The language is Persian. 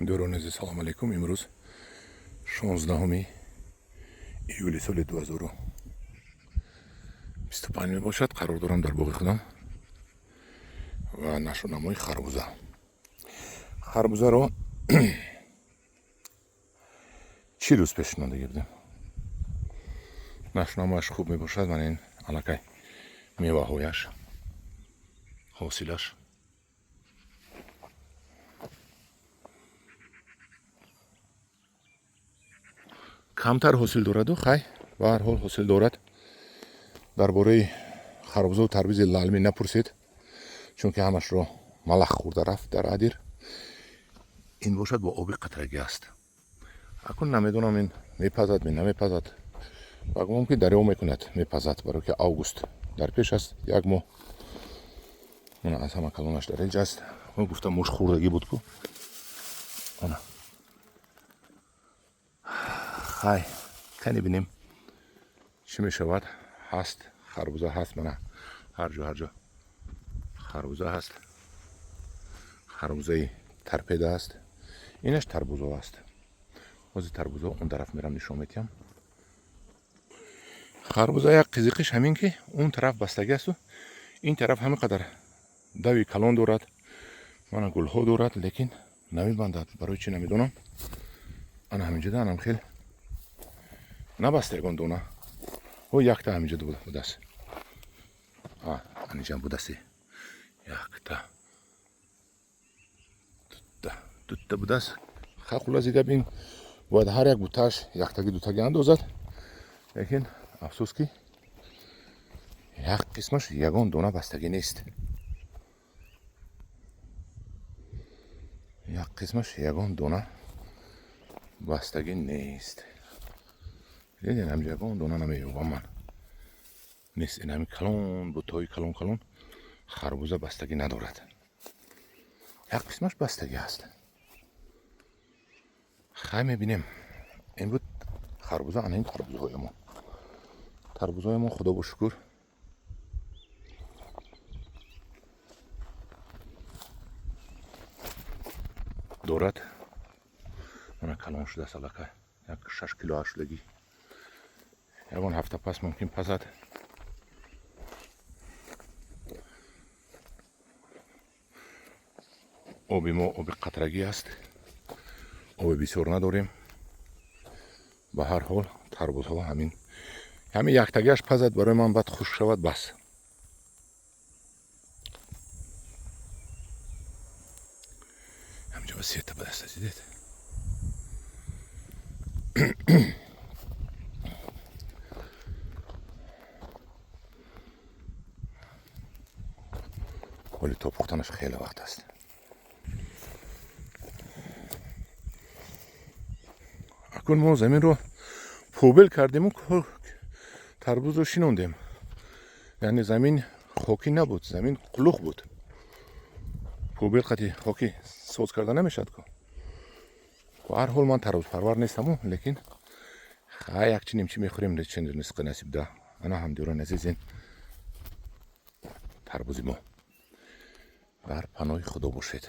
همدوران عزیز سلام علیکم. امروز 16 ایولی سال 2025 می باشد. قرار دارم در باغ خودم و نشو نمای خربوزه رو چی روز پیش نده بودیم. نشو نمایش خوب می باشد و این علاقه میوه هایش حاصلش کمتر حاصل دارد و خی به هر حال حاصل دارد. درباره خربوزه و تربیز لالمی نپرسید چون که همش رو ملخ خورده رفت در عدیر. این باشد با آب قطرگی است. اکنون نمیدونم این میپزد می نمیپزد و ممکن دریا میکند میپزد برای که آگوست در پیش است. یک ماه من از همه کلانش در اینجا است. من گفتم مش خوردگی بود کو آنا خی کنی بینیم چی میشود. هست خربوزه هست. من هر جا خربوزه هست. خربوزه ترپیده است. اینش تربوزه است. از تربوزه اون طرف میرم نشون میدم. خربوزه یک قیزیقش همین که اون طرف بستگی است و این طرف همینقدر دوی کلان دارد. من گل ها دارد لیکن نمیبندد. برای چی نمیدونم. انا همینجا دانم خیلی نبسته یگان دونه و یک تا همینجا بوده است. اینجا بوده است. یک تا دو تا بوده است. خلاص دیگه بین باید هر یک بوتهش یک تاگی دو تاگی اندازد. لیکن افسوس که یک قسمش یگان دونه بستگی نیست. یک قسمش یگان دونه بستگی نیست. دیدین همجا یگان دونه نمیوبم من نیست. این همین کلون بوتهای کلون خربوزه بستگی ندارد. یک قسمش بستگی است. خیلی میبینیم این بود خربوزه. این تربوزه های ما خدا با شکر دارد. من کلان شده سالکه یک 6 کیلو شدگی یکان هفته پس ممکن پزد. آبی ما آب قطرگی است. آب بسیار نداریم. به هر حال تربوز ها همین یک تگیش پزد برای من باید خوش شود بس. همینجا بسیار تا بدست دیدید. ولی تا پختنش خیلی وقت است. اکنون ما زمین رو پوبل کردیم و تربوز رو شینوندیم. یعنی زمین خاکی نبود. زمین قلوخ بود. پوبل قطعی خاکی سوز کرده نمیشد که. و هر حال من تربوز پرور نیستم لیکن یک چی نیم چی میخوریم چند نسق نصیب ده. انا هم دیران عزیزین تربوزی ما بر پناه خدا باشید.